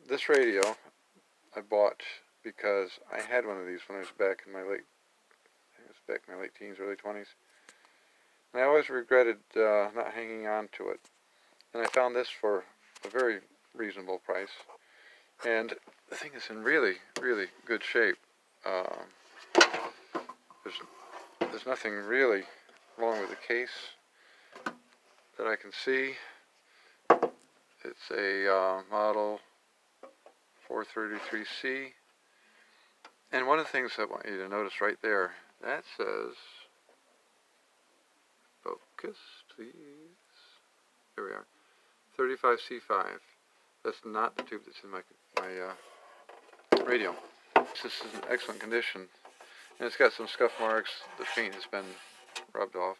This radio I bought because I had one of these when I was back in my late teens, early 20s. And I always regretted not hanging on to it. And I found this for a very reasonable price. And the thing is in really, really good shape. There's nothing really wrong with the case that I can see. It's a model 433C. And one of the things I want you to notice right there, that says, focus please, here we are, 35C5. That's not the tube that's in my radio. This is in excellent condition, and it's got some scuff marks. The paint has been rubbed off.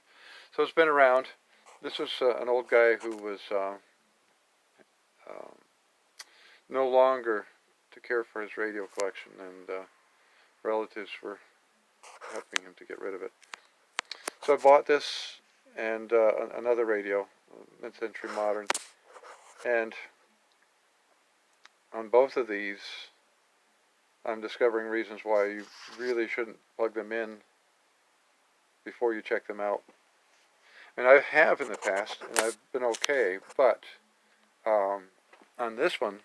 So it's been around. This was an old guy who was no longer to care for his radio collection, and relatives were helping him to get rid of it. So I bought this and another radio, mid-century modern, and on both of these I'm discovering reasons why you really shouldn't plug them in before you check them out. And I have in the past, and I've been okay, but on this one,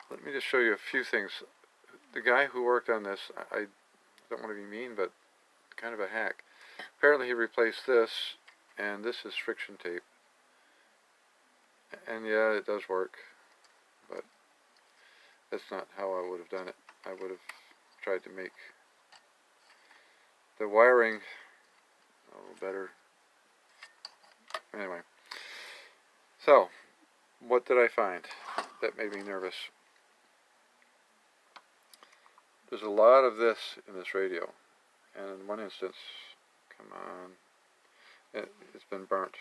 let me just show you a few things. The guy who worked on this, I don't want to be mean, but kind of a hack. Apparently he replaced this, and this is friction tape. And yeah, it does work, but that's not how I would have done it. I would have tried to make the wiring a little better. Anyway, so what did I find that made me nervous? There's a lot of this in this radio, and in one instance, come on, it's been burnt.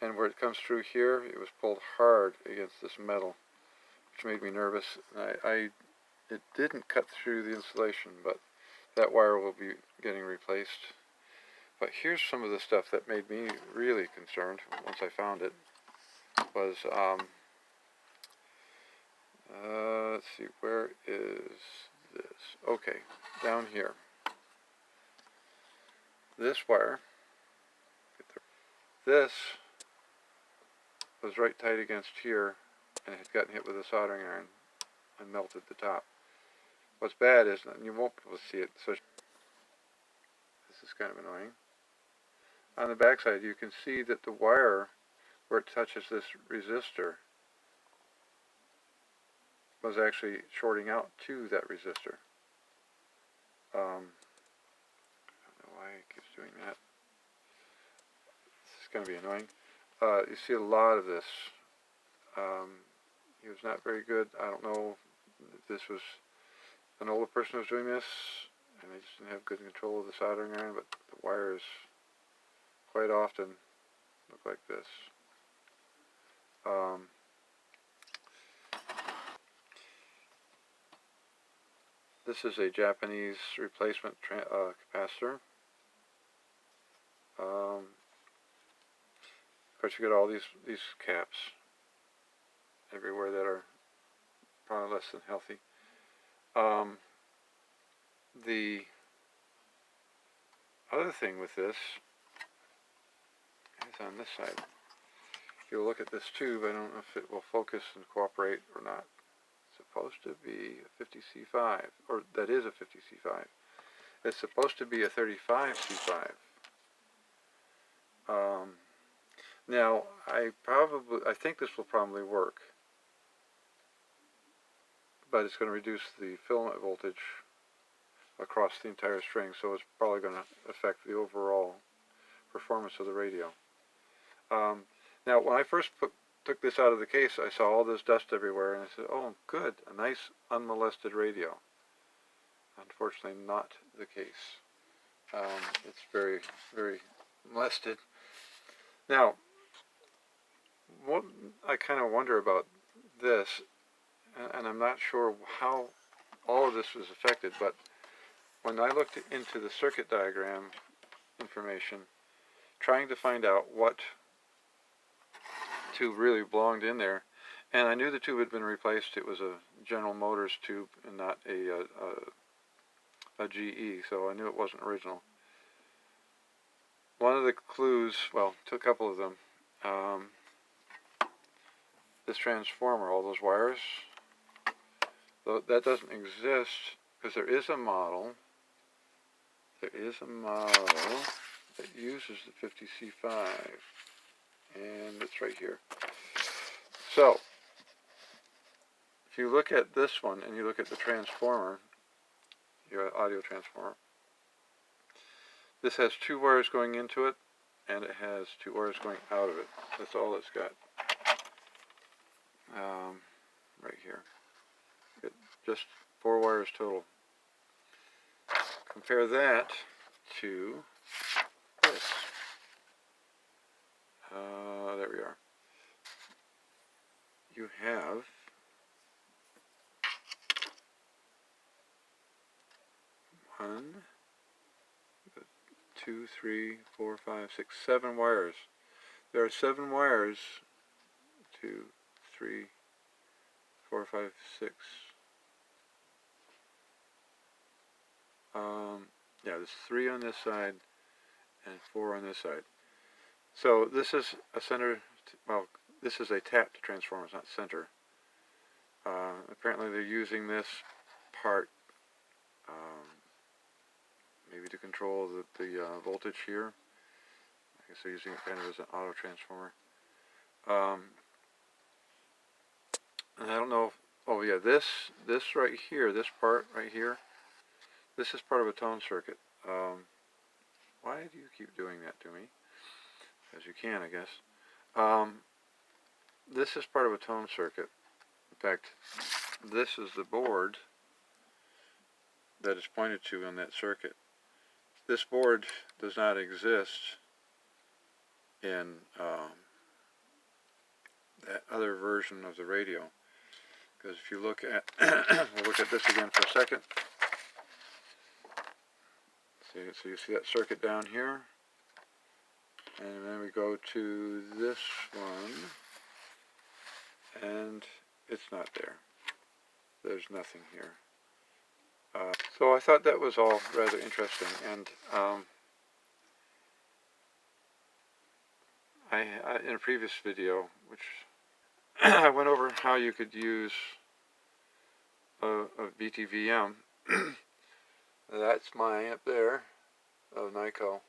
And where it comes through here, it was pulled hard against this metal, which made me nervous. It didn't cut through the insulation, but that wire will be getting replaced. But here's some of the stuff that made me really concerned once I found it. Was, let's see, where is this? Okay, down here. This wire, this was right tight against here, and it had gotten hit with a soldering iron and melted the top. What's bad is, and you won't be able to see it, so this is kind of annoying. On the back side, you can see that the wire, where it touches this resistor, was actually shorting out to that resistor. I don't know why it keeps doing that. This is going to be annoying. You see a lot of this. He was not very good. I don't know if this was an older person who was doing this, and they just didn't have good control of the soldering iron, but the wires quite often look like this. This is a Japanese replacement capacitor. Of course, you get all these caps everywhere that are probably less than healthy. The other thing with this is on this side. If you look at this tube, I don't know if it will focus and cooperate or not. It's supposed to be a 50C5, or that is a 50C5. It's supposed to be a 35C5. Now, I think this will probably work, but it's going to reduce the filament voltage across the entire string, so it's probably going to affect the overall performance of the radio. Now, when I first took this out of the case, I saw all this dust everywhere, and I said, oh, good, a nice unmolested radio. Unfortunately, not the case. It's very, very molested. Now, what I kind of wonder about this, and I'm not sure how all of this was affected, but when I looked into the circuit diagram information, trying to find out what tube really belonged in there, And I knew the tube had been replaced. It was a General Motors tube and not a GE, so I knew it wasn't original. One of the clues, well, a couple of them, this transformer, all those wires, that doesn't exist because there is a model. There is a model that uses the 50C5, and it's right here. So, if you look at this one and you look at the transformer, your audio transformer, this has 2 wires going into it, and it has 2 wires going out of it. That's all it's got. Right here. Just 4 wires total. Compare that to this. There we are. You have 1, 2, 3, 4, 5, 6, 7 wires. There are 7 wires. 2, 3, 4, 5, 6. Yeah, there's 3 on this side and 4 on this side. So this is a center. Well, this is a tapped transformer. It's not center. Apparently, they're using this part maybe to control the voltage here. I guess they're using it kind of as an auto transformer. And I don't know if, oh yeah, this right here, this part right here, this is part of a tone circuit. Why do you keep doing that to me? As you can, I guess. This is part of a tone circuit. In fact, this is the board that is pointed to on that circuit. This board does not exist in that other version of the radio. Because if you look at, we'll look at this again for a second. So you see that circuit down here, and then we go to this one, and it's not there. There's nothing here. So I thought that was all rather interesting, and in a previous video, which I went over how you could use a VTVM. That's my amp there, of Nyko,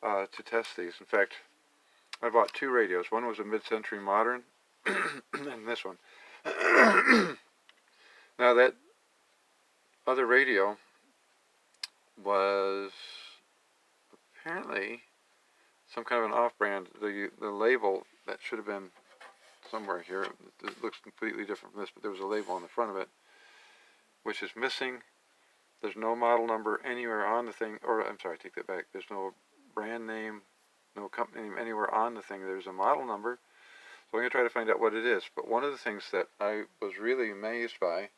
to test these. In fact, I bought 2 radios. One was a mid-century modern, and this one. Now that other radio was apparently some kind of an off-brand. The label, that should have been somewhere here. It looks completely different from this, but there was a label on the front of it, which is missing. There's no model number anywhere on the thing, or I'm sorry, I take that back. There's no brand name, no company name anywhere on the thing. There's a model number. So I'm going to try to find out what it is. But one of the things that I was really amazed by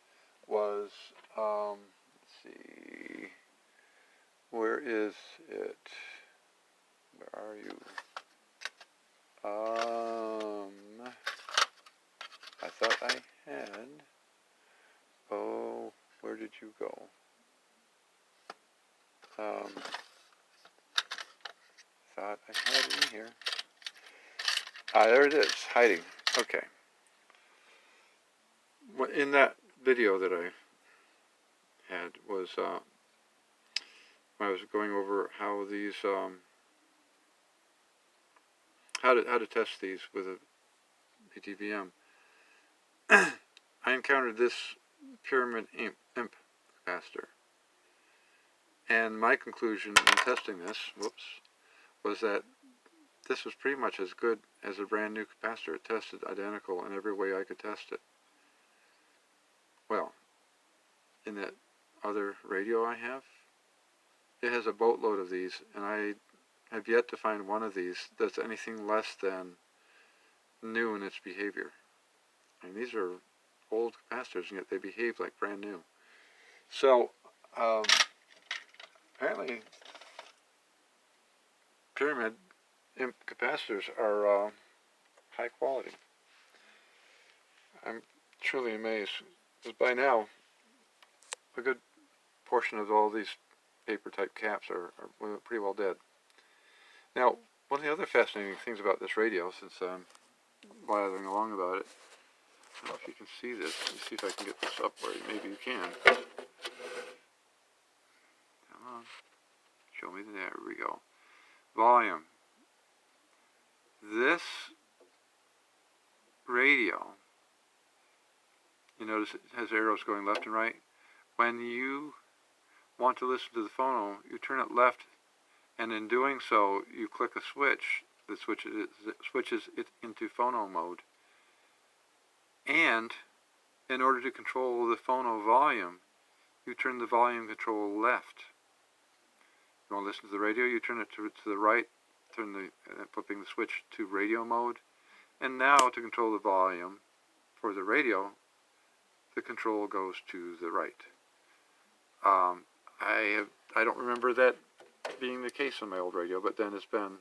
was, let's see, where is it? Where are you? I thought I had. Oh, where did you go? Thought I had it in here. There it is, hiding. Okay. In that video that I had was I was going over how these how to test these with a VTVM. I encountered this pyramid imp capacitor, and my conclusion in testing this, was that this was pretty much as good as a brand new capacitor. It tested identical in every way I could test it. Well, in that other radio I have, it has a boatload of these, and I have yet to find one of these that's anything less than new in its behavior. I mean, these are old capacitors, and yet they behave like brand new. So, apparently, pyramid imp capacitors are high quality. I'm truly amazed, because by now, a good portion of all these paper-type caps are pretty well dead. Now, one of the other fascinating things about this radio, since I'm blathering along about it, I don't know if you can see this. Let me see if I can get this up where maybe you can. Come on. Show me there we go. Volume. This radio, you notice it has arrows going left and right. When you want to listen to the phono, you turn it left, and in doing so, you click a switch that switches it into phono mode. And in order to control the phono volume, you turn the volume control left. You want to listen to the radio, you turn it to the right, flipping the switch to radio mode. And now to control the volume for the radio, the control goes to the right. I don't remember that being the case on my old radio, but then it's been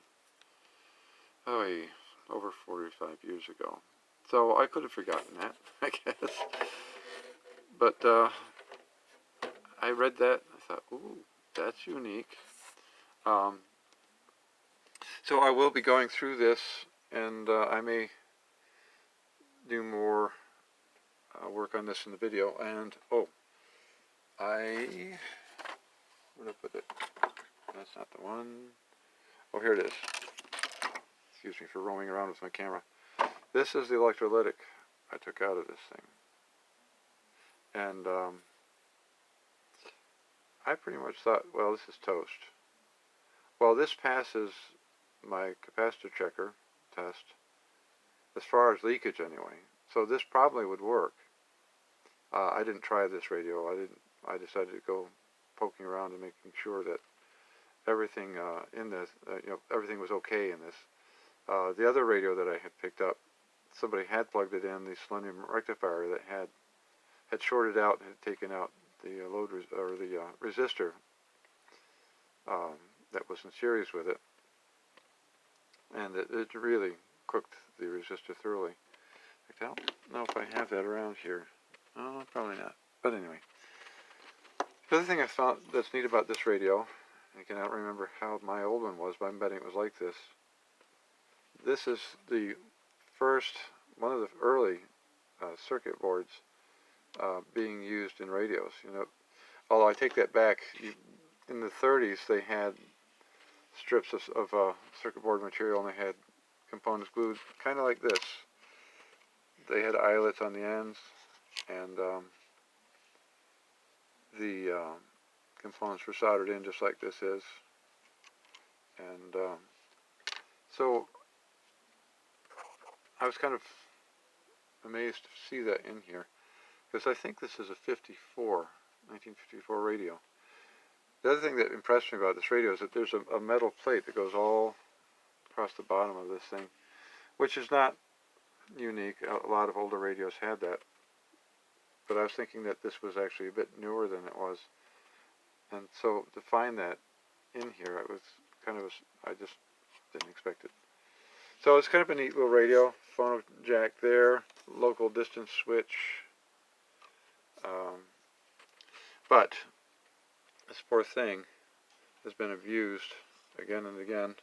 over 45 years ago. So I could have forgotten that, I guess. But I read that, I thought, ooh, that's unique. So I will be going through this, and I may do more work on this in the video. And where did I put it? That's not the one. Oh, here it is. Excuse me for roaming around with my camera. This is the electrolytic I took out of this thing. And I pretty much thought, well, this is toast. Well, this passes my capacitor checker test, as far as leakage anyway. So this probably would work. I didn't try this radio. I decided to go poking around and making sure that everything in this, everything was okay in this. The other radio that I had picked up, somebody had plugged it in, the selenium rectifier that had shorted out and had taken out the the resistor that was in series with it, and it really cooked the resistor thoroughly. I don't know if I have that around here. Oh, probably not. But anyway, the other thing I found that's neat about this radio, I cannot remember how my old one was, but I'm betting it was like this. This is the one of the early circuit boards being used in radios. Although I take that back. In the 30s, they had strips of circuit board material, and they had components glued, kind of like this. They had eyelets on the ends, and the components were soldered in just like this is. And so I was kind of amazed to see that in here, because I think this is a 1954 radio. The other thing that impressed me about this radio is that there's a metal plate that goes all across the bottom of this thing, which is not unique. A lot of older radios had that. But I was thinking that this was actually a bit newer than it was. And so to find that in here, it was kind of I just didn't expect it. So it's kind of a neat little radio. Phono jack there, local distance switch. But this poor thing has been abused again and again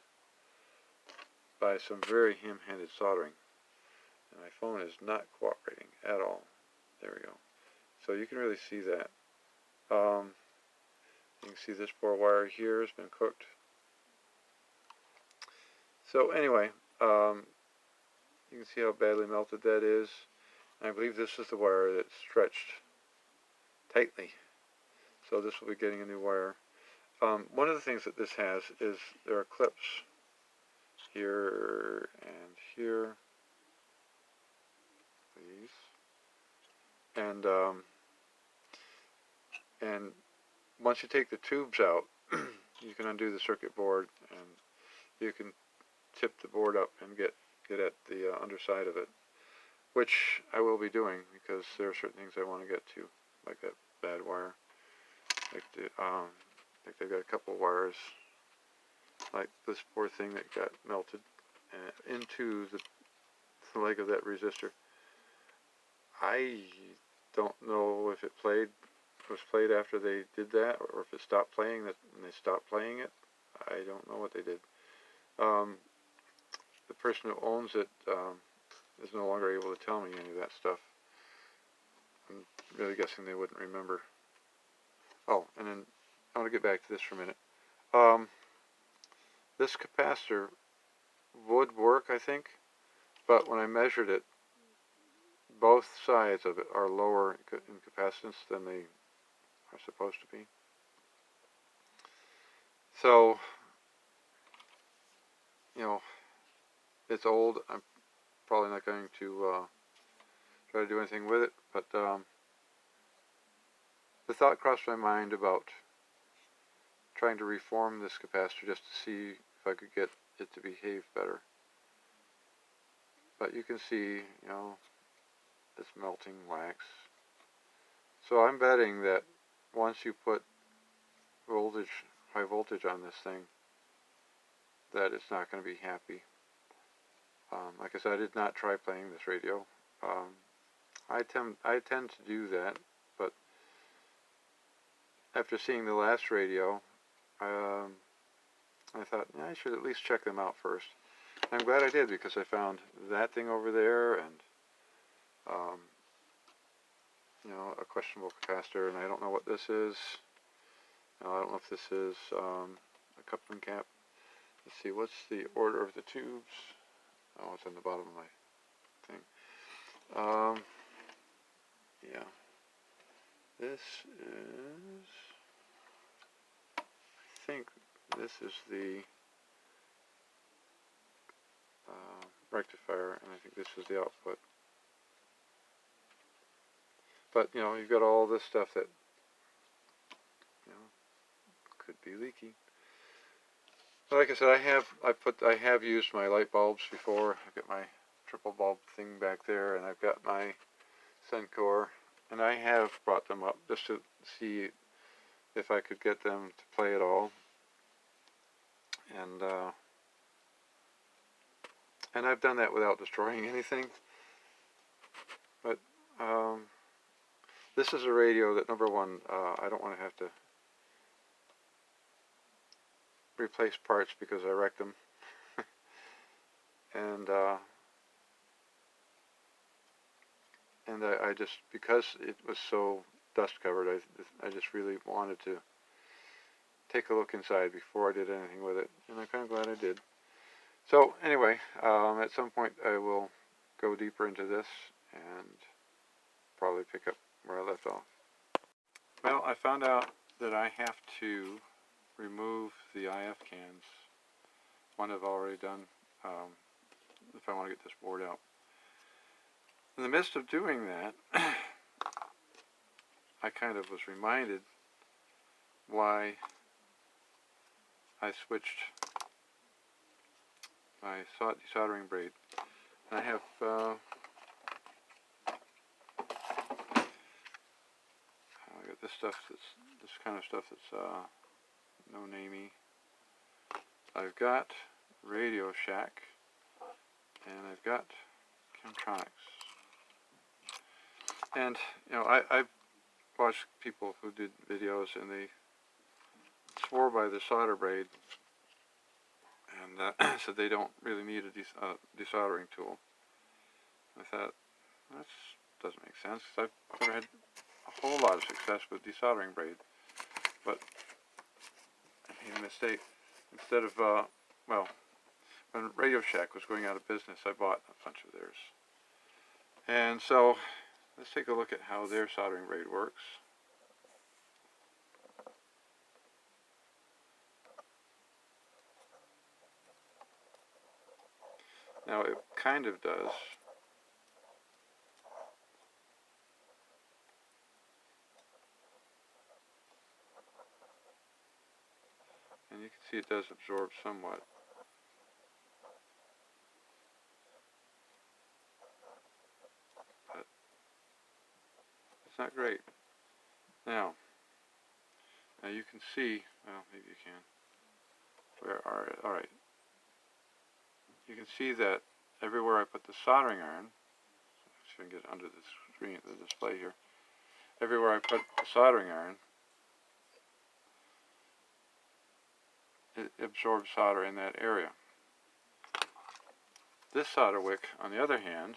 by some very ham-handed soldering. And my phone is not cooperating at all. There we go. So you can really see that. You can see this poor wire here has been cooked. So anyway, you can see how badly melted that is. And I believe this is the wire that's stretched tightly. So this will be getting a new wire. One of the things that this has is there are clips here and here. These. And once you take the tubes out, you can undo the circuit board, and you can tip the board up and get at the underside of it, which I will be doing, because there are certain things I want to get to, like that bad wire. I think they've got a couple wires, like this poor thing that got melted into the leg of that resistor. I don't know if it was played after they did that, or if it stopped playing that and they stopped playing it. I don't know what they did. Um, the person who owns it is no longer able to tell me any of that stuff. I'm really guessing they wouldn't remember. Oh, and then I want to get back to this for a minute. This capacitor would work, I think, but when I measured it, both sides of it are lower in capacitance than they are supposed to be. So, you know, it's old. I'm probably not going to try to do anything with it, but the thought crossed my mind about trying to reform this capacitor just to see if I could get it to behave better. But you can see, you know, it's melting wax. So I'm betting that once you put high voltage on this thing, that it's not going to be happy. Like I said, I did not try playing this radio. I tend to do that, but after seeing the last radio, I thought, yeah, I should at least check them out first. And I'm glad I did, because I found that thing over there and you know, a questionable capacitor, and I don't know what this is. I don't know if this is a coupling cap. Let's see, what's the order of the tubes? Oh, it's on the bottom of my thing. Yeah. This is, I think this is the rectifier, and I think this is the output. But, you know, you've got all this stuff that, you know, could be leaky. But like I said, I have used my light bulbs before. I've got my triple bulb thing back there, and I've got my Sencore, and I have brought them up just to see if I could get them to play at all. And I've done that without destroying anything. But this is a radio that, number one, I don't want to have to replace parts because I wrecked them. And I just, because it was so dust covered, I just really wanted to take a look inside before I did anything with it, and I'm kind of glad I did. So anyway, at some point I will go deeper into this and probably pick up where I left off. Well, I found out that I have to remove the IF cans. One I've already done, if I want to get this board out. In the midst of doing that, I kind of was reminded why I switched my desoldering braid. And I have I got this kind of stuff that's no-namey. I've got Radio Shack, and I've got Chemtronics. And, you know, I've watched people who did videos, and they swore by the solder braid, and said they don't really need a desoldering tool. I thought, that doesn't make sense. I've never had a whole lot of success with desoldering braid, but I made a mistake. Instead of, well, when Radio Shack was going out of business, I bought a bunch of theirs. And so, let's take a look at how their soldering braid works. Now, it kind of does. And you can see it does absorb somewhat. But it's not great. Now you can see, well, maybe you can. Alright. You can see that everywhere I put the soldering iron, see if I can get it under the screen, the display here. Everywhere I put the soldering iron, it absorbs solder in that area. This solder wick, on the other hand,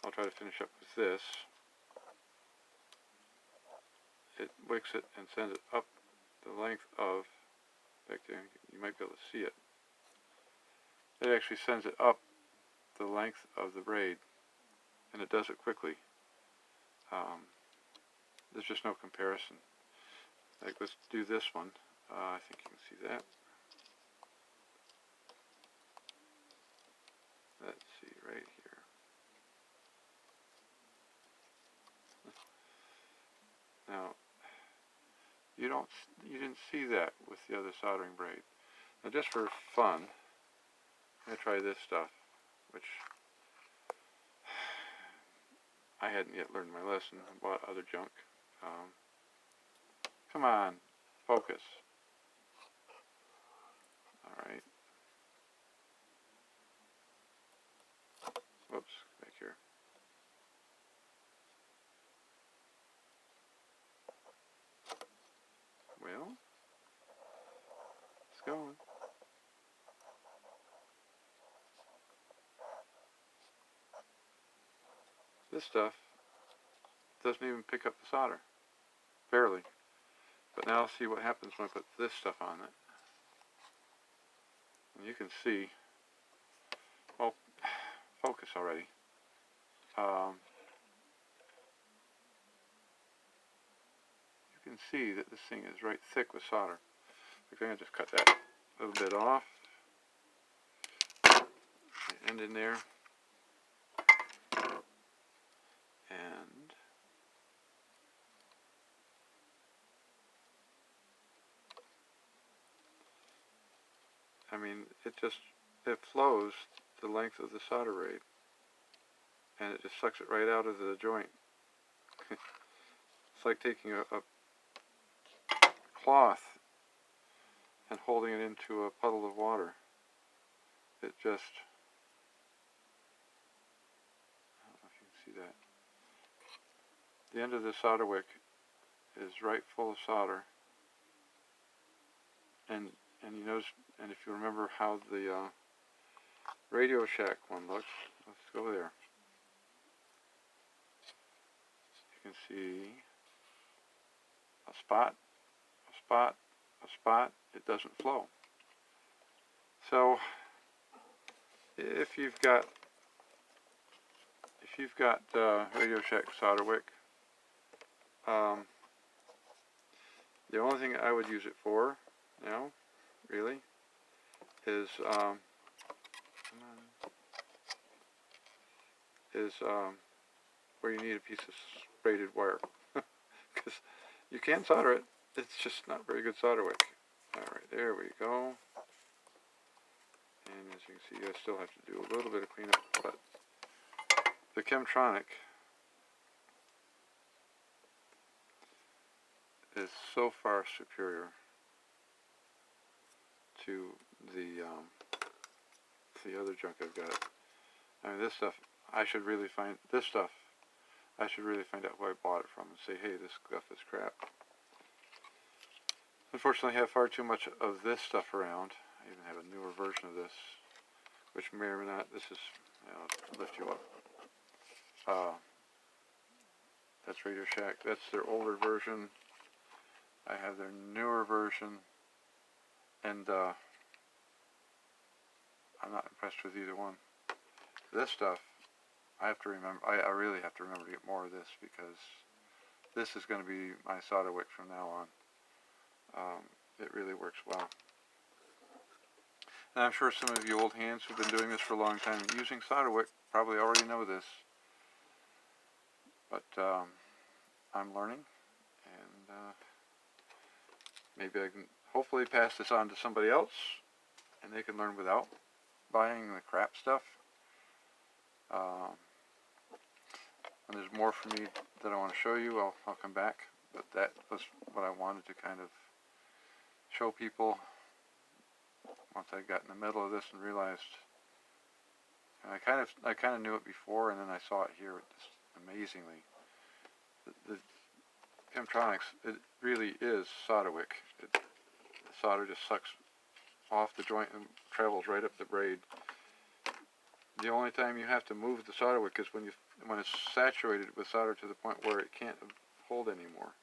I'll try to finish up with this. It wicks it and sends it up the length of, back there, you might be able to see it. It actually sends it up the length of the braid, and it does it quickly. There's just no comparison. Like, let's do this one. I think you can see that. Let's see right here. Now, you didn't see that with the other soldering braid. Now, just for fun, I'm gonna try this stuff, which I hadn't yet learned my lesson. I bought other junk. Come on, focus. All right. Whoops, back here. Well, it's going. This stuff doesn't even pick up the solder. Barely. But now see what happens when I put this stuff on it. And you can see, well, focus already. You can see that this thing is right thick with solder. I'm going to just cut that little bit off. The end in there. And I mean, it flows the length of the solder braid, and it just sucks it right out of the joint. It's like taking a cloth and holding it into a puddle of water. It just, I don't know if you can see that. The end of the solder wick is right full of solder, and you notice, and if you remember how the Radio Shack one looks, let's go there. You can see a spot, a spot, a spot. It doesn't flow. So if you've got Radio Shack solder wick, the only thing I would use it for now, really, is where you need a piece of braided wire, because you can solder it. It's just not very good solder wick. All right, there we go. And as you can see, I still have to do a little bit of cleanup, but the Chemtronic is so far superior to the other junk I've got. I mean, this stuff, I should really find out who I bought it from and say, hey, this stuff is crap. Unfortunately, I have far too much of this stuff around. I even have a newer version of this, which may or may not, this is, I'll lift you up. That's Radio Shack. That's their older version. I have their newer version, and I'm not impressed with either one. This stuff, I have to remember, I really have to remember to get more of this, because this is going to be my solder wick from now on. It really works well. And I'm sure some of you old hands who've been doing this for a long time using solder wick probably already know this. But I'm learning, and maybe I can hopefully pass this on to somebody else, and they can learn without buying the crap stuff. And there's more for me that I want to show you. I'll come back, but that was what I wanted to kind of show people once I got in the middle of this and realized And I kind of knew it before, and then I saw it here just amazingly. The Chemtronics, it really is solder wick. The solder just sucks off the joint and travels right up the braid. The only time you have to move the solder wick is when it's saturated with solder to the point where it can't hold anymore.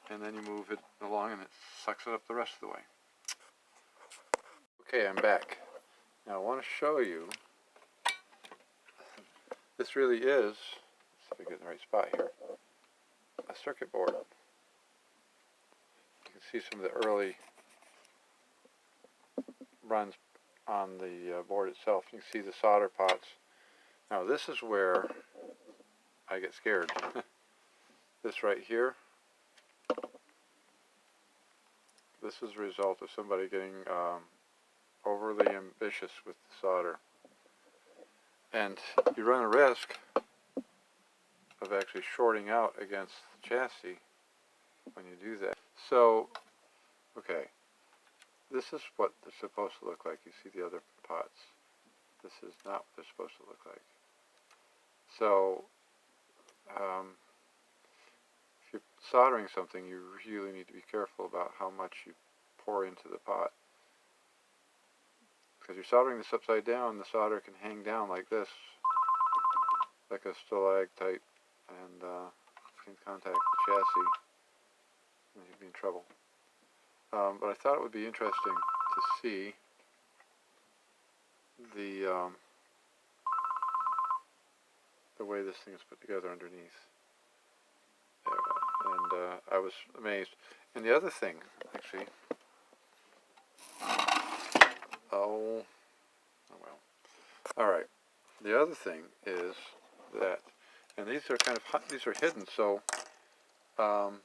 And then you move it along and it sucks it up the rest of the way. Okay, I'm back. Now I want to show you, this really is, let's see if I get in the right spot here, a circuit board. You can see some of the early runs on the board itself. You can see the solder pots. Now this is where I get scared. This right here, this is a result of somebody getting overly ambitious with the solder. And you run a risk of actually shorting out against the chassis when you do that. So, okay, this is what they're supposed to look like. You see the other pots. This is not what they're supposed to look like. So, if you're soldering something, you really need to be careful about how much you pour into the pot. Because you're soldering this upside down, the solder can hang down like this, like a stalactite, and can contact the chassis, and you'd be in trouble. But I thought it would be interesting to see the way this thing is put together underneath. And I was amazed. And the other thing, actually, oh well. All right. The other thing is that, and these are kind of these are hidden, so I'll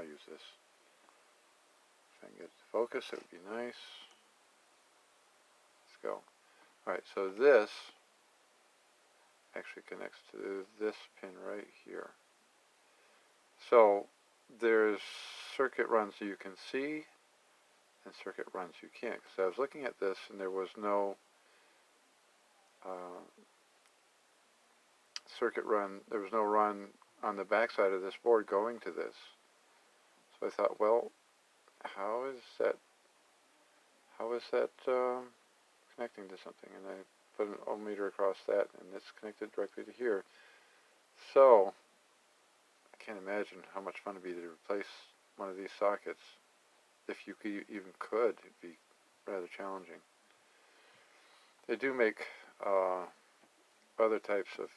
use this. If I can get it to focus, it would be nice. Let's go. All right. So this actually connects to this pin right here. So there's circuit runs you can see and circuit runs you can't. Because I was looking at this and there was no circuit run, there was no run on the backside of this board going to this. So I thought, well, how is that connecting to something? And I put an ohmmeter across that, and it's connected directly to here. So I can't imagine how much fun it would be to replace one of these sockets. If you even could, it'd be rather challenging. They do make other types of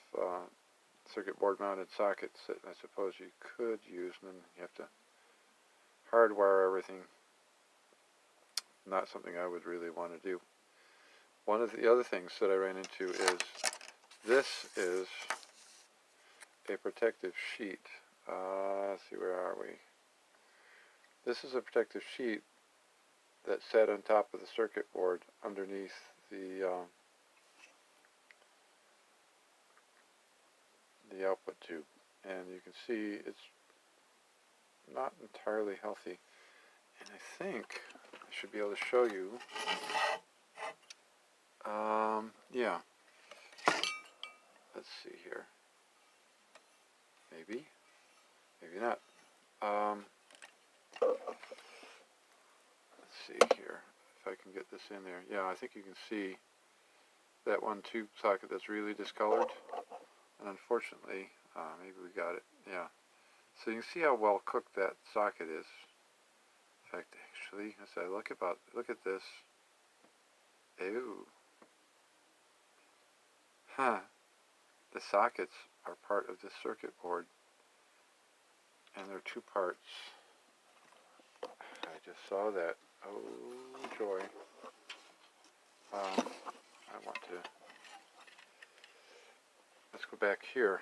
circuit board mounted sockets that I suppose you could use, and then you have to hardwire everything. Not something I would really want to do. One of the other things that I ran into is, this is a protective sheet. Let's see, where are we? This is a protective sheet that sat on top of the circuit board underneath the output tube, and you can see it's not entirely healthy. And I think I should be able to show you. Yeah. Let's see here. Maybe not. Let's see here if I can get this in there. Yeah, I think you can see that one tube socket that's really discolored, and unfortunately, maybe we got it. Yeah. So you can see how well cooked that socket is. In fact, actually, as I look at this. Ew. Huh. The sockets are part of this circuit board, and they're two parts. I just saw that. Oh, joy. I want to, let's go back here.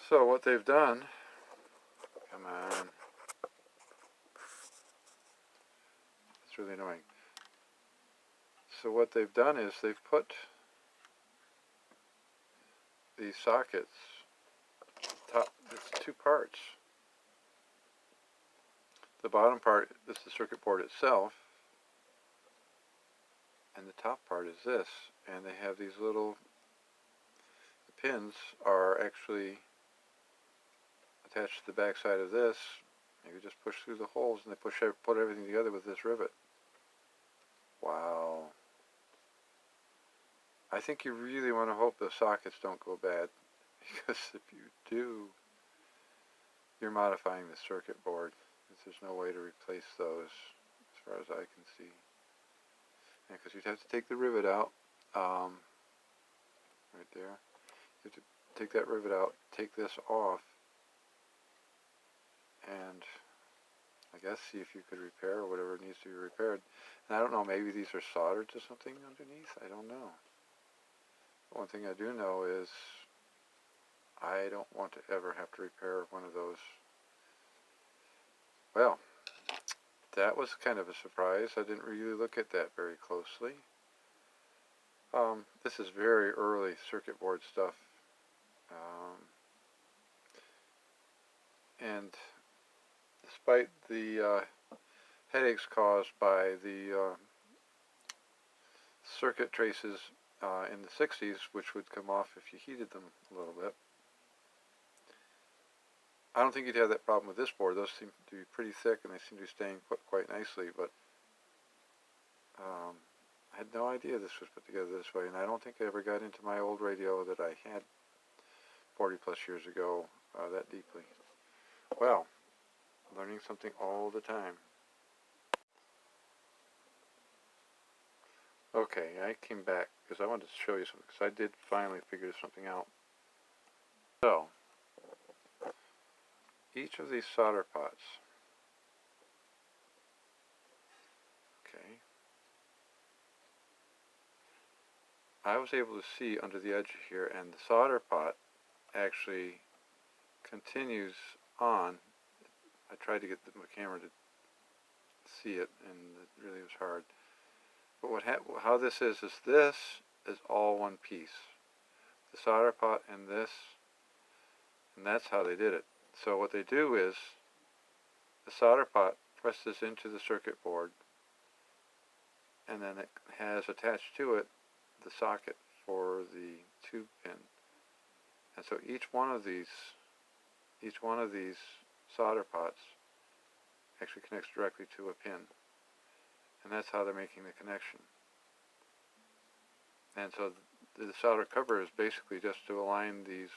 So what they've done, come on, it's really annoying. So what they've done is they've put these sockets, it's two parts. The bottom part is the circuit board itself, and the top part is this. And they have these little, the pins are actually attached to the back side of this. You just push through the holes and they put everything together with this rivet. Wow. I think you really want to hope the sockets don't go bad, because if you do, you're modifying the circuit board. There's no way to replace those as far as I can see. Because you'd have to take the rivet out, right there. You have to take that rivet out, take this off, and I guess see if you could repair whatever needs to be repaired. And I don't know, maybe these are soldered to something underneath. I don't know. One thing I do know is I don't want to ever have to repair one of those. Well, that was kind of a surprise. I didn't really look at that very closely. This is very early circuit board stuff. And despite the headaches caused by the circuit traces in the 60s, which would come off if you heated them a little bit, I don't think you'd have that problem with this board. Those seem to be pretty thick and they seem to be staying put quite nicely, but I had no idea this was put together this way, and I don't think I ever got into my old radio that I had 40 plus years ago that deeply. Well, learning something all the time. Okay, I came back because I wanted to show you something, because I did finally figure something out. So, each of these solder pots, okay, I was able to see under the edge here, and the solder pot actually continues on. I tried to get the camera to see it, and it really was hard. But how this is all one piece. The solder pot and this, and that's how they did it. So what they do is, the solder pot presses into the circuit board, and then it has attached to it the socket for the tube pin. And so each one of these solder pots actually connects directly to a pin. And that's how they're making the connection. And so the solder cover is basically just to align these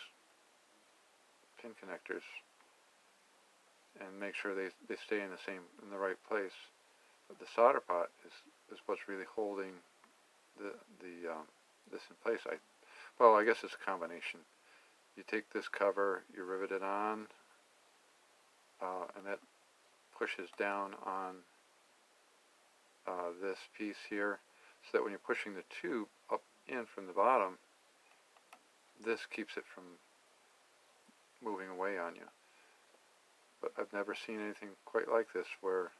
pin connectors and make sure they stay in the right place. But the solder pot is what's really holding this in place. Well, I guess it's a combination. You take this cover, you rivet it on, and that pushes down on this piece here, so that when you're pushing the tube up in from the bottom, this keeps it from moving away on you. But I've never seen anything quite like this, where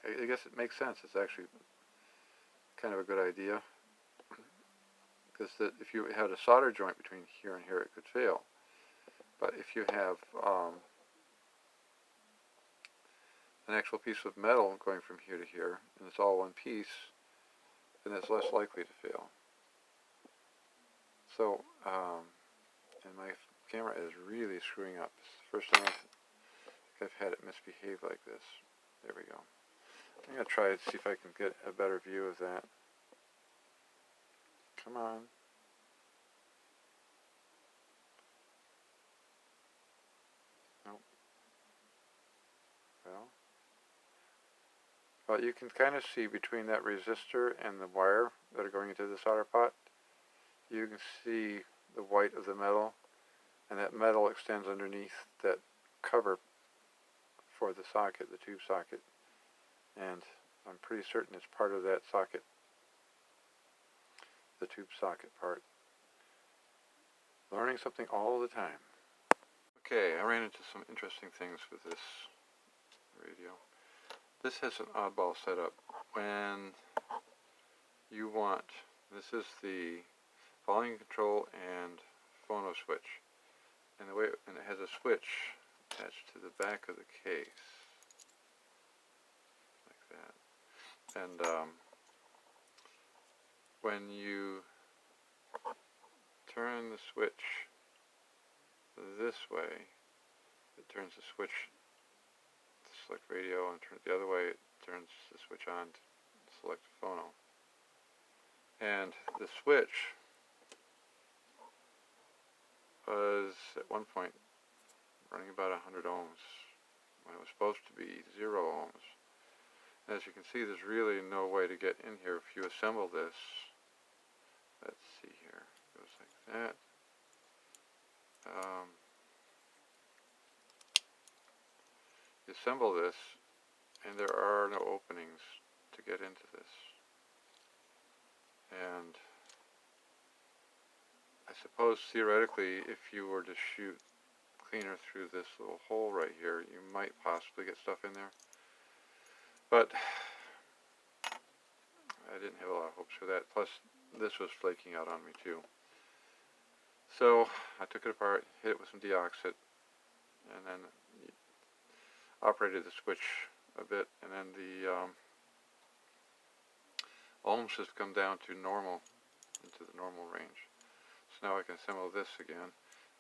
I guess it makes sense. It's actually kind of a good idea, because if you had a solder joint between here and here, it could fail. But if you have an actual piece of metal going from here to here, and it's all one piece, then it's less likely to fail. So, and my camera is really screwing up. This is the first time I've had it misbehave like this. There we go. I'm going to try to see if I can get a better view of that. Come on. Nope. Well, you can kind of see between that resistor and the wire that are going into the solder pot, you can see the white of the metal, and that metal extends underneath that cover for the socket, the tube socket, and I'm pretty certain it's part of that socket, the tube socket part. Learning something all the time. Okay, I ran into some interesting things with this radio. This has an oddball setup. When you want, this is the volume control and phono switch, and it has a switch attached to the back of the case. And when you turn the switch this way, it turns the switch to select radio, and turn it the other way, it turns the switch on to select phono. And the switch was at one point running about 100 ohms when it was supposed to be 0 ohms. As you can see, there's really no way to get in here. If you assemble this, let's see here, it goes like that. You assemble this, and there are no openings to get into this. And I suppose theoretically, if you were to shoot cleaner through this little hole right here, you might possibly get stuff in there. But I didn't have a lot of hopes for that. Plus, this was flaking out on me too. So I took it apart, hit it with some deoxit, and then operated the switch a bit, and then the ohms has come down to normal, into the normal range. So now I can assemble this again.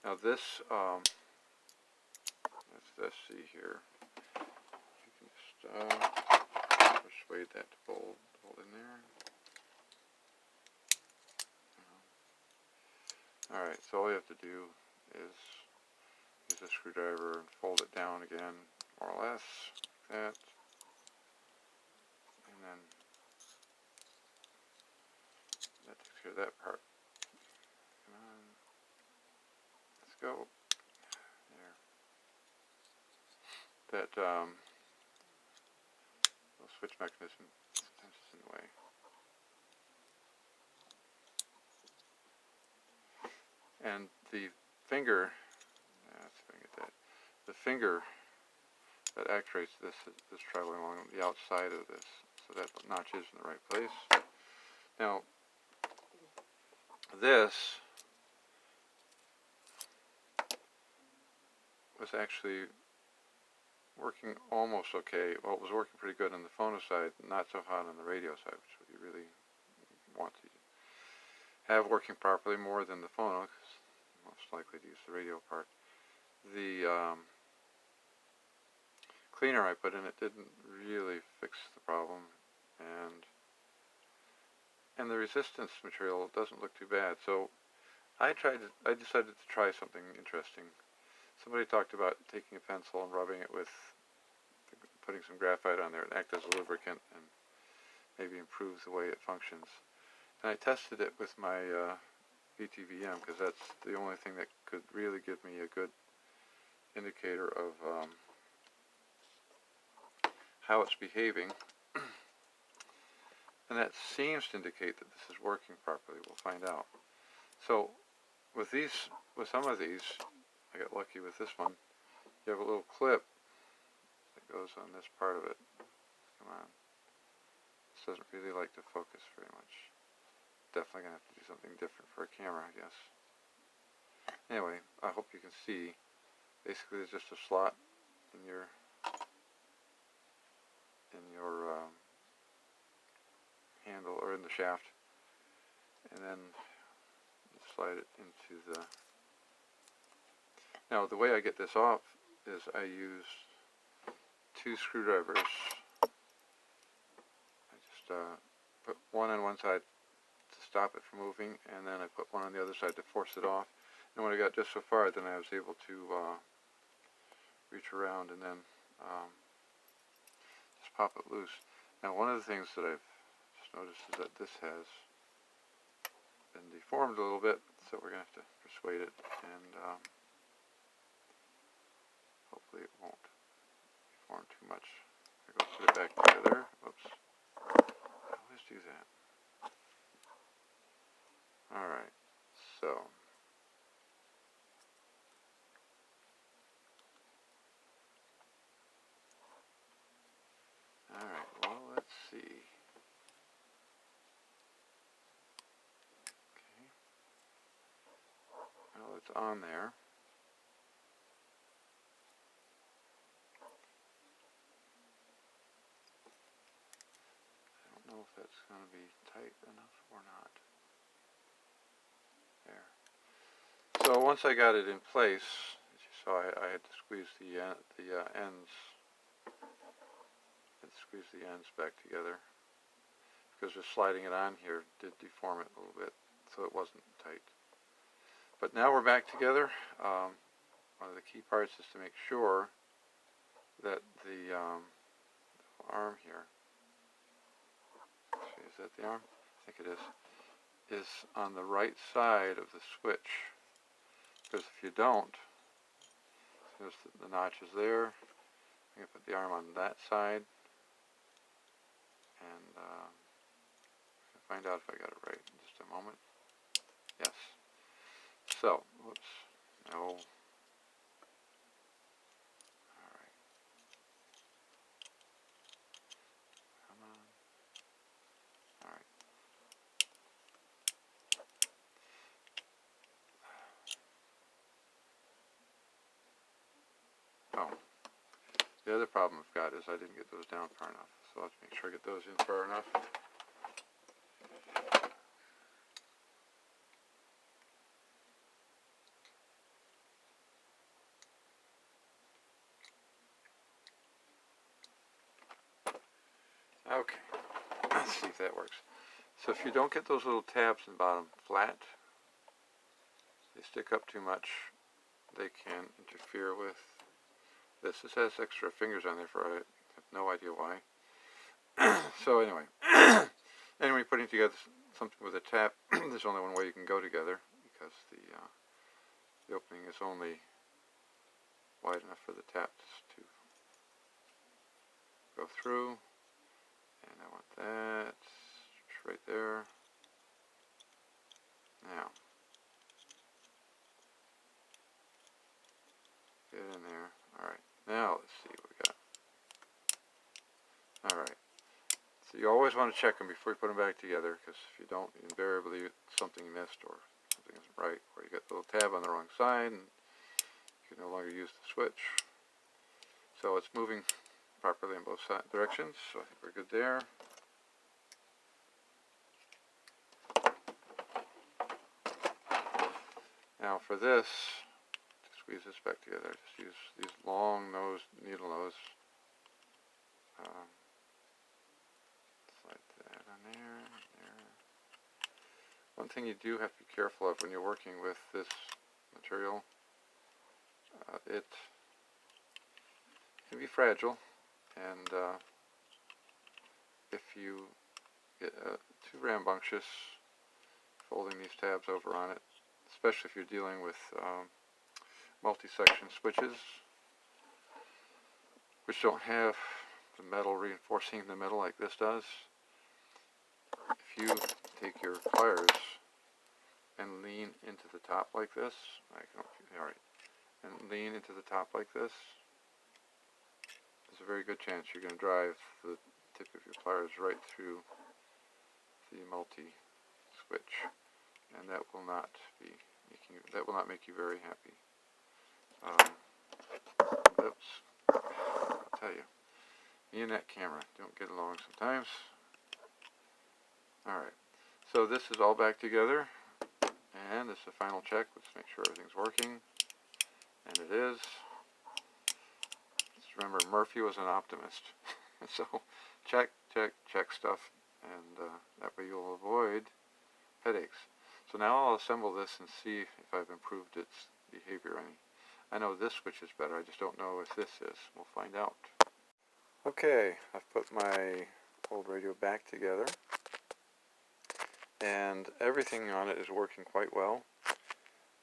Now this, let's see here. You can just persuade that to fold in there. Alright, so all you have to do is use a screwdriver and fold it down again, more or less, like that. And then that takes care of that part. Come on. Let's go. There. That little switch mechanism sometimes is in the way. And the finger, let's see if I can get that. The finger that actuates this is traveling along the outside of this, so that notch is in the right place. Now, this was actually working almost okay. Well, it was working pretty good on the phono side, not so hot on the radio side, which you really want to have working properly more than the phono, because you're most likely to use the radio part. The cleaner I put in it didn't really fix the problem, and the resistance material doesn't look too bad. So I decided to try something interesting. Somebody talked about taking a pencil and rubbing it with, putting some graphite on there and act as a lubricant and maybe improve the way it functions. And I tested it with my VTVM, because that's the only thing that could really give me a good indicator of how it's behaving. And that seems to indicate that this is working properly. We'll find out. So with some of these, I got lucky with this one. You have a little clip that goes on this part of it. Come on. This doesn't really like to focus very much. Definitely going to have to do something different for a camera, I guess. Anyway, I hope you can see. Basically, there's just a slot in your handle, or in the shaft, and then you slide it into the... Now, the way I get this off is I use 2 screwdrivers. I just put one on one side to stop it from moving, and then I put one on the other side to force it off. And when I got just so far, then I was able to reach around and then just pop it loose. Now, one of the things that I've just noticed is that this has been deformed a little bit, so we're going to have to persuade it, and hopefully it won't deform too much. I go put it back together. Oops. I always do that. Alright, so alright, well, let's see. Okay. Well, it's on there. that's going to be tight enough or not. There. So once I got it in place, as you saw, I had to squeeze the ends. And squeeze the ends back together, because just sliding it on here did deform it a little bit, so it wasn't tight. But now we're back together. One of the key parts is to make sure that the arm here, is that the arm? I think it is on the right side of the switch. Because if you don't, notice that the notch is there. I'm going to put the arm on that side. And I'll find out if I got it right in just a moment. Yes. So, whoops. No. Alright. Come on. Alright. Oh. The other problem I've got is I didn't get those down far enough. So I'll have to make sure I get those in far enough. Okay, let's see if that works. So if you don't get those little tabs in the bottom flat, they stick up too much, they can interfere with this. This has extra fingers on there for I have no idea why. So anyway, and when you're putting together something with a tap, there's only one way you can go together, because the opening is only wide enough for the taps to go through. And I want that right there. Now, get in there. Alright, now let's see what we got. Alright, so you always want to check them before you put them back together, because if you don't, invariably something missed or something isn't right, or you get the little tab on the wrong side and you can no longer use the switch. So it's moving properly in both directions, so I think we're good there. Now for this, to squeeze this back together, just use these long nose, needle nose. Slide that on there, there. One thing you do have to be careful of when you're working with this material, it can be fragile, and if you get too rambunctious folding these tabs over on it, especially if you're dealing with multi-section switches, which don't have the metal reinforcing the metal like this does. If you take your pliers and lean into the top like this, and lean into the top like this, there's a very good chance you're going to drive the tip of your pliers right through the multi-switch, and that will not make you very happy. Oops. I'll tell you, me and that camera don't get along sometimes. Alright, so this is all back together, and this is the final check. Let's make sure everything's working, and it is. Just remember, Murphy was an optimist. So check, check, check stuff, and that way you'll avoid headaches. So now I'll assemble this and see if I've improved its behavior any. I know this switch is better, I just don't know if this is. We'll find out. Okay, I've put my old radio back together, and everything on it is working quite well.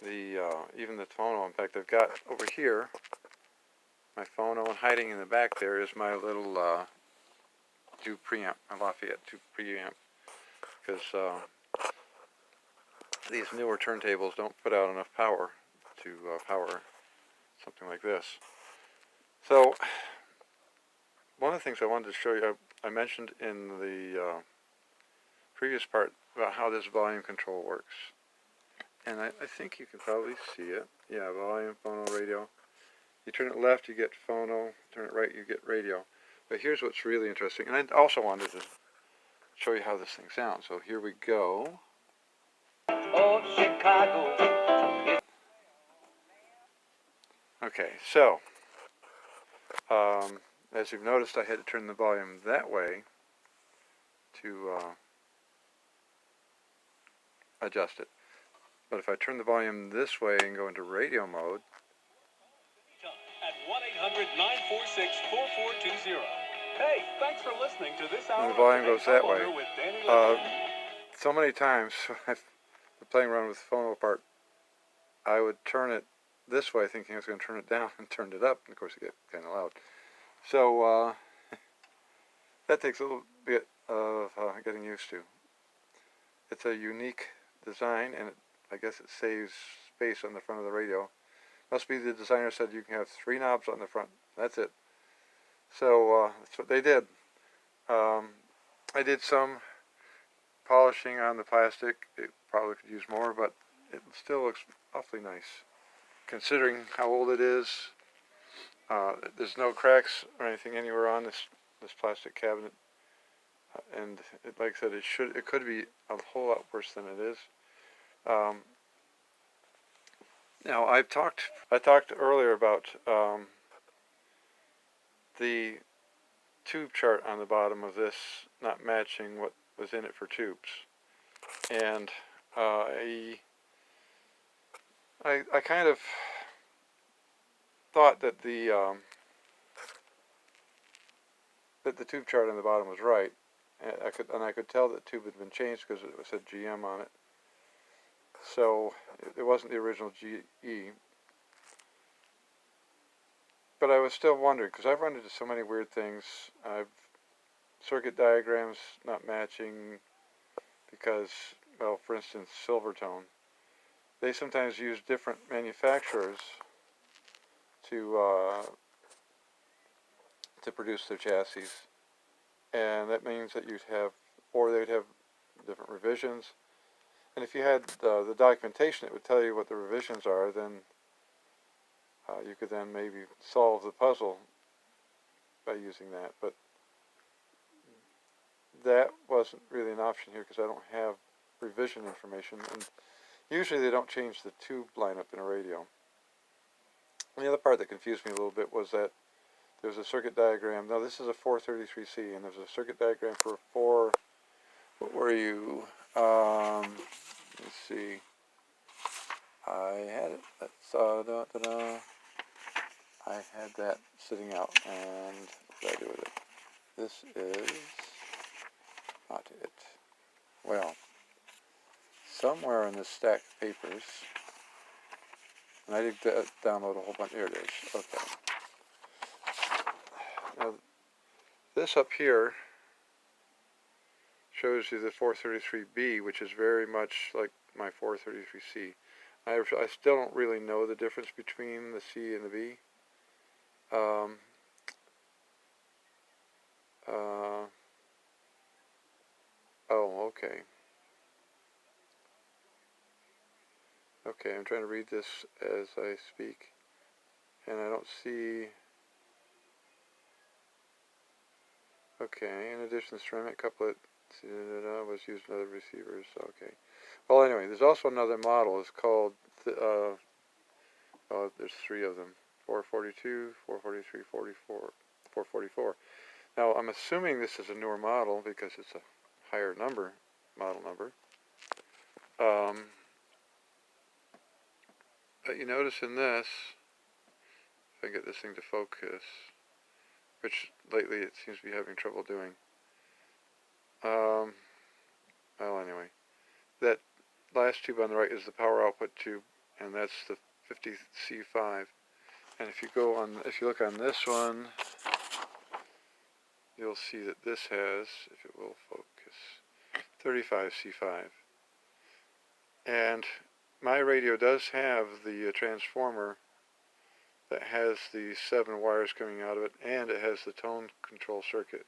Even the phono, in fact, I've got over here my phono, and hiding in the back there is my little tube preamp, my Lafayette tube preamp, because these newer turntables don't put out enough power to power something like this. So one of the things I wanted to show you, I mentioned in the previous part about how this volume control works, and I think you can probably see it. Yeah, volume, phono, radio. You turn it left, you get phono. Turn it right, you get radio. But here's what's really interesting, and I also wanted to show you how this thing sounds. So here we go. Oh, Chicago. Okay, so as you've noticed, I had to turn the volume that way to adjust it. But if I turn the volume this way and go into radio mode, At 1-800-946-4420. Hey, thanks for listening to this hour and the volume of goes that way. Homeowner with Danny Levy. So many times I've been playing around with the phono part, I would turn it this way thinking I was going to turn it down and turned it up, and of course it get kind of loud. So that takes a little bit of getting used to. It's a unique design, and I guess it saves space on the front of the radio. Must be the designer said you can have 3 knobs on the front. That's it. So that's what they did. I did some polishing on the plastic. It probably could use more, but it still looks awfully nice. Considering how old it is, there's no cracks or anything anywhere on this plastic cabinet. And like I said, it could be a whole lot worse than it is. Now I talked earlier about the tube chart on the bottom of this not matching what was in it for tubes, and I kind of thought that the tube chart on the bottom was right. And I could tell that the tube had been changed because it said GM on it. So it wasn't the original GE. But I was still wondering, because I've run into so many weird things. Circuit diagrams not matching because, well, for instance, Silvertone. They sometimes use different manufacturers to produce their chassis. And that means that they'd have different revisions. And if you had the documentation, it would tell you what the revisions are. Then you could then maybe solve the puzzle by using that. But that wasn't really an option here because I don't have revision information. And usually they don't change the tube lineup in a radio. And the other part that confused me a little bit was that there's a circuit diagram. Now this is a 433C, and there's a circuit diagram for what were you? Let's see. I had it. I had that sitting out, and what did I do with it? This is not it. Well, somewhere in this stack of papers, and I did download a whole bunch. Here it is. Okay. Now, this up here shows you the 433B, which is very much like my 433C. I still don't really know the difference between the C and the B. Oh, okay. Okay, I'm trying to read this as I speak, and I don't see. Okay, in addition, the ceramic couplet was used in other receivers. Okay. Well, anyway, there's also another model. It's called, there's 3 of them. 442, 443, 444. Now, I'm assuming this is a newer model because it's a higher model number. But you notice in this, if I get this thing to focus, which lately it seems to be having trouble doing. Well, anyway, that last tube on the right is the power output tube, and that's the 50C5. And if you look on this one, you'll see that this has, if it will focus, 35C5. And my radio does have the transformer that has the 7 wires coming out of it, and it has the tone control circuit,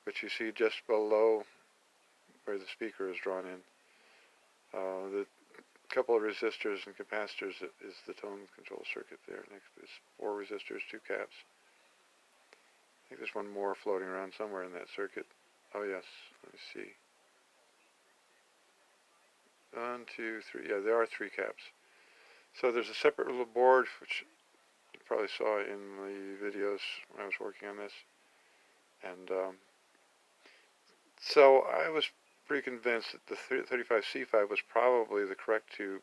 which you see just below where the speaker is drawn in. The couple of resistors and capacitors is the tone control circuit there. Next is 4 resistors, 2 caps. I think there's one more floating around somewhere in that circuit. Oh yes, let me see. 1, 2, 3. Yeah, there are 3 caps. So there's a separate little board, which you probably saw in the videos when I was working on this. And so I was pretty convinced that the 35C5 was probably the correct tube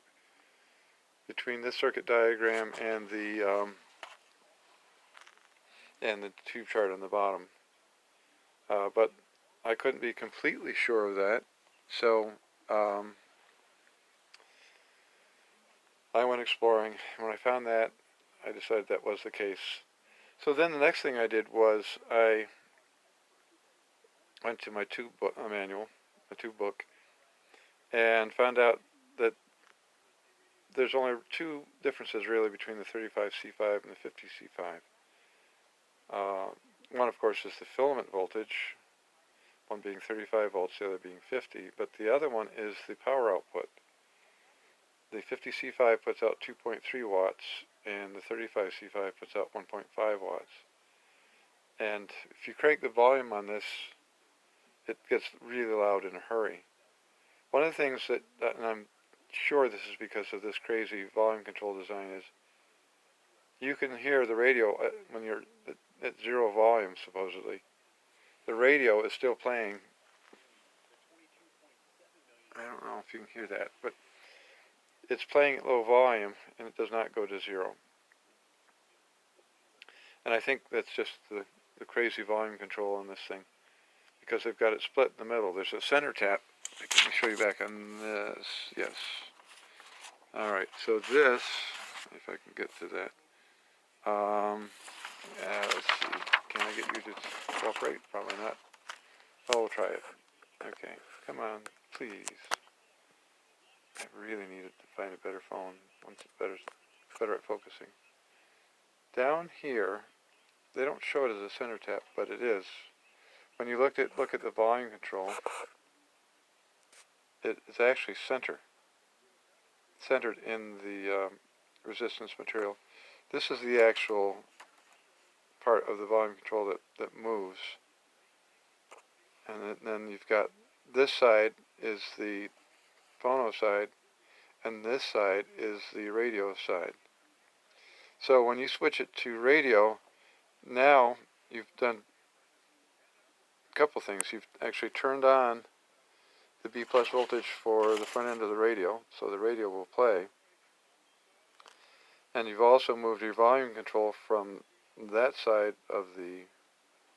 between this circuit diagram and the tube chart on the bottom. But I couldn't be completely sure of that, so I went exploring. When I found that, I decided that was the case. So then the next thing I did was I went to my tube book, manual, my tube book, and found out that there's only 2 differences really between the 35C5 and the 50C5. One, of course, is the filament voltage, one being 35 volts, the other being 50, but the other one is the power output. The 50C5 puts out 2.3 watts, and the 35C5 puts out 1.5 watts. And if you crank the volume on this, it gets really loud in a hurry. One of the things that, and I'm sure this is because of this crazy volume control design, is you can hear the radio when you're at 0 volume, supposedly. The radio is still playing. I don't know if you can hear that, but it's playing at low volume, and it does not go to 0. And I think that's just the crazy volume control on this thing, because they've got it split in the middle. There's a center tap. Let me show you back on this. Yes. Alright, so this, if I can get to that. Let's see. Can I get you to cooperate? Probably not. Oh, we'll try it. Okay. Come on, please. I really needed to find a better phone. One's better at focusing. Down here, they don't show it as a center tap, but it is. When you look at the volume control, it's actually centered in the resistance material. This is the actual part of the volume control that moves. And then you've got this side is the phono side, and this side is the radio side. So when you switch it to radio, now you've done a couple things. You've actually turned on the B plus voltage for the front end of the radio, so the radio will play. And you've also moved your volume control from that side of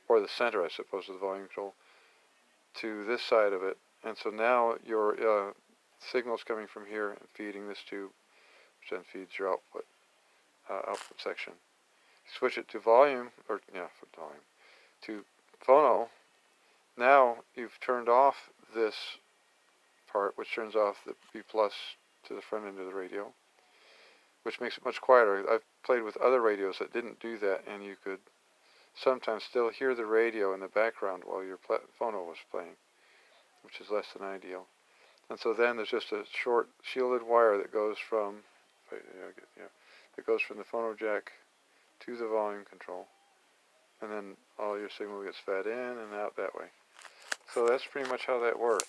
or the center, I suppose, of the volume control, to this side of it. And so now your signal's coming from here and feeding this tube, which then feeds your output section. Switch it to volume, to phono. Now you've turned off this part, which turns off the B plus to the front end of the radio, which makes it much quieter. I've played with other radios that didn't do that, and you could sometimes still hear the radio in the background while your phono was playing, which is less than ideal. And so then there's just a short shielded wire that goes from the phono jack to the volume control, and then all your signal gets fed in and out that way. So that's pretty much how that works.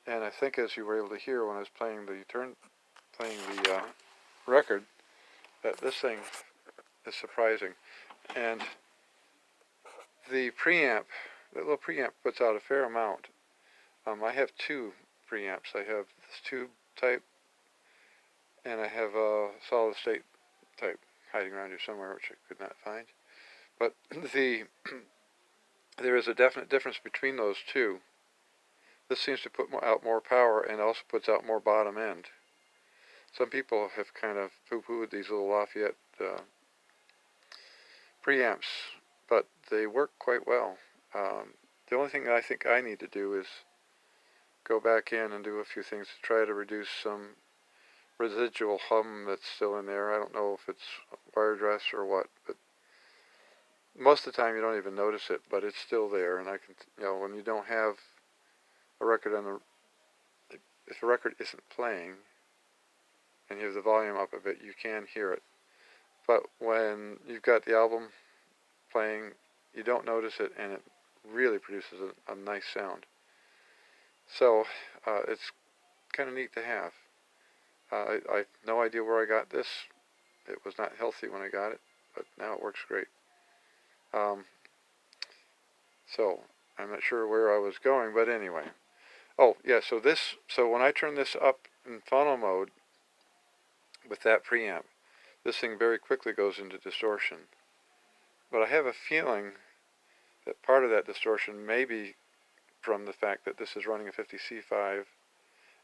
And I think, as you were able to hear when I was playing the record, that this thing is surprising. And the preamp, that little preamp puts out a fair amount. I have 2 preamps. I have this tube type, and I have a solid state type hiding around here somewhere, which I could not find. But there is a definite difference between those 2. This seems to put out more power and also puts out more bottom end. Some people have kind of poo-pooed these little Lafayette preamps, but they work quite well. The only thing I think I need to do is go back in and do a few things to try to reduce some residual hum that's still in there. I don't know if it's wire dress or what, but most of the time you don't even notice it, but it's still there. And I can, when you don't have a record if the record isn't playing and you have the volume up a bit, you can hear it. But when you've got the album playing, you don't notice it, and it really produces a nice sound. So it's kind of neat to have. I have no idea where I got this. It was not healthy when I got it, but now it works great. So I'm not sure where I was going, but anyway. Oh yeah, so when I turn this up in phono mode with that preamp, this thing very quickly goes into distortion. But I have a feeling that part of that distortion may be from the fact that this is running a 50C5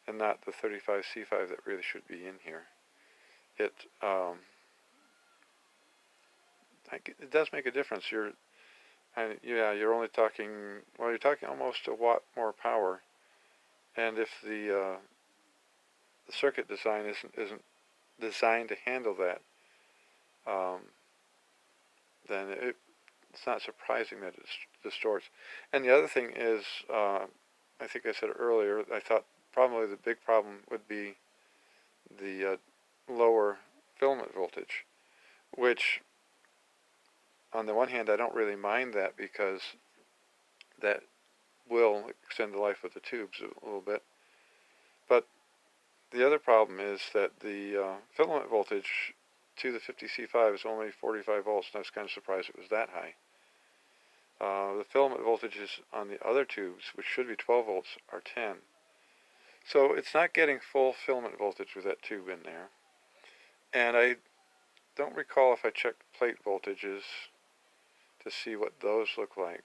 and not the 35C5 that really should be in here. It does make a difference. You're only talking, well, you're talking almost a watt more power, and if the circuit design isn't designed to handle that, then it's not surprising that it distorts. And the other thing is, I think I said it earlier, I thought probably the big problem would be the lower filament voltage, which on the one hand I don't really mind that because that will extend the life of the tubes a little bit. But the other problem is that the filament voltage to the 50C5 is only 45 volts, and I was kind of surprised it was that high. The filament voltages on the other tubes, which should be 12 volts, are 10. So it's not getting full filament voltage with that tube in there. And I don't recall if I checked plate voltages to see what those look like.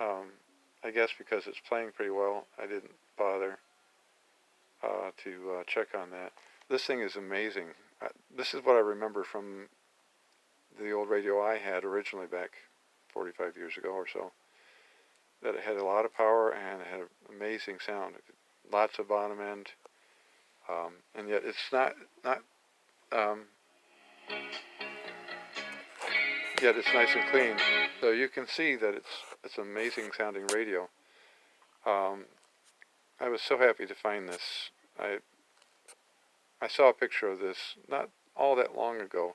I guess because it's playing pretty well, I didn't bother to check on that. This thing is amazing. This is what I remember from the old radio I had originally back 45 years ago or so. That it had a lot of power and it had an amazing sound. Lots of bottom end, and yet it's not yet it's nice and clean. So you can see that it's an amazing sounding radio. I was so happy to find this. I saw a picture of this not all that long ago,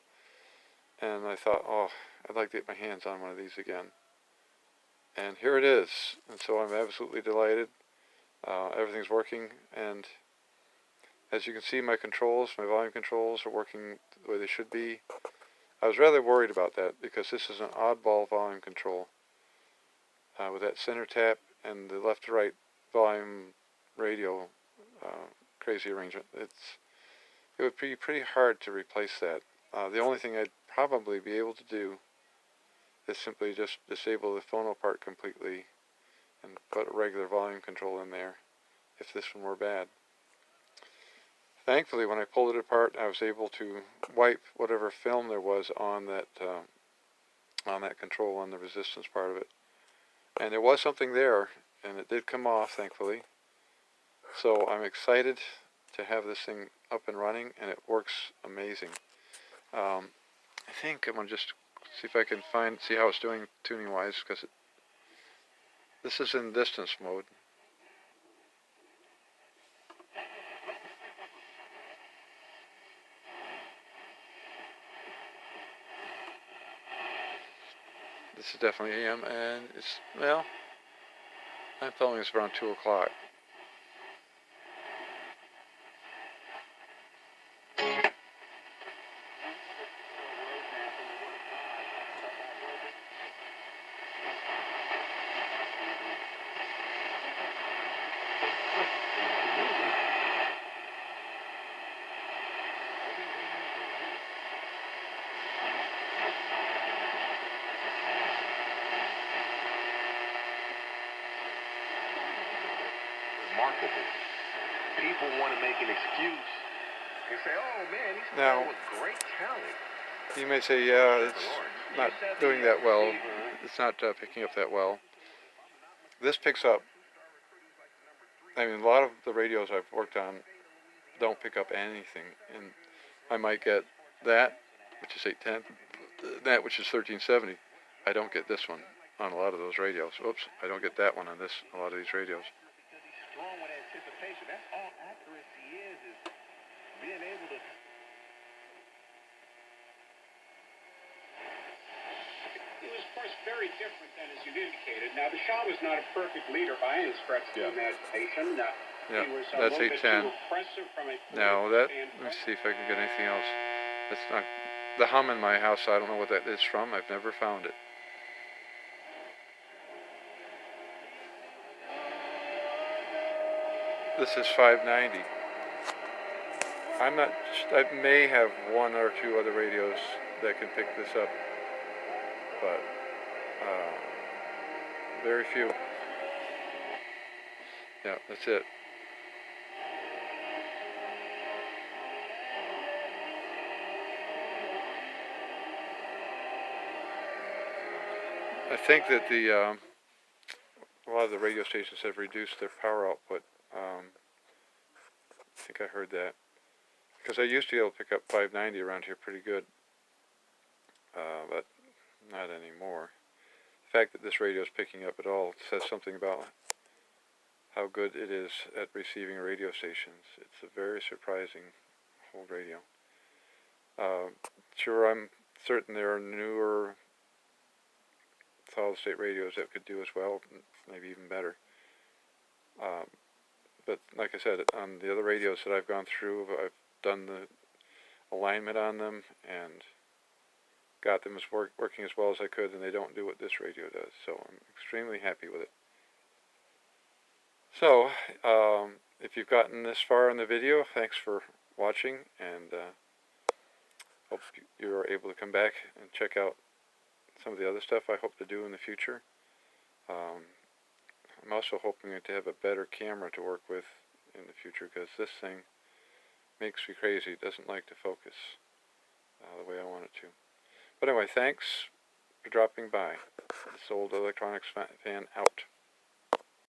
and I thought, oh, I'd like to get my hands on one of these again. And here it is, and so I'm absolutely delighted. Everything's working, and as you can see, my volume controls are working the way they should be. I was rather worried about that because this is an oddball volume control with that center tap and the left to right volume radio crazy arrangement. It would be pretty hard to replace that. The only thing I'd probably be able to do is simply just disable the phono part completely and put a regular volume control in there if this one were bad. Thankfully, when I pulled it apart, I was able to wipe whatever film there was on that control, on the resistance part of it. And there was something there, and it did come off, thankfully. So I'm excited to have this thing up and running, and it works amazing. I think I'm going to just see if I can see how it's doing tuning-wise, because this is in distance mode. This is definitely AM, and it's, well, I'm filming this around 2 o'clock. Remarkable. People want to make an excuse and say, "Oh man, he's Now, with great talent." you may say, yeah, it's not doing that well. It's not picking up that well. This picks up. I mean, a lot of the radios I've worked on don't pick up anything, and I might get that, which is 810, that, which is 1370. I don't get this one on a lot of those radios. Oops, I don't get that one on a lot of these radios. Strong with anticipation. That's all accuracy is being able to. He was course, very different than as you've indicated. Now, the Shah was not a perfect leader by any stretch of the imagination. Yeah, He was a that's little bit 810. too oppressive from a Now political that, standpoint. let me see if I can get anything else. That's not, the hum in my house, I don't know what that is from. I've never found it. This is 590. I'm not, I may have one or two other radios that can pick this up, but very few. Yeah, that's it. I think that a lot of the radio stations have reduced their power output. I think I heard that. Because I used to be able to pick up 590 around here pretty good, but not anymore. The fact that this radio is picking up at all says something about how good it is at receiving radio stations. It's a very surprising old radio. Sure, I'm certain there are newer solid-state radios that could do as well, maybe even better. But like I said, on the other radios that I've gone through, I've done the alignment on them and got them as working as well as I could, and they don't do what this radio does. So I'm extremely happy with it. So, if you've gotten this far in the video, thanks for watching, and hope you're able to come back and check out some of the other stuff I hope to do in the future. I'm also hoping to have a better camera to work with in the future, because this thing makes me crazy. It doesn't like to focus the way I want it to. But anyway, thanks for dropping by. This old electronics fan out.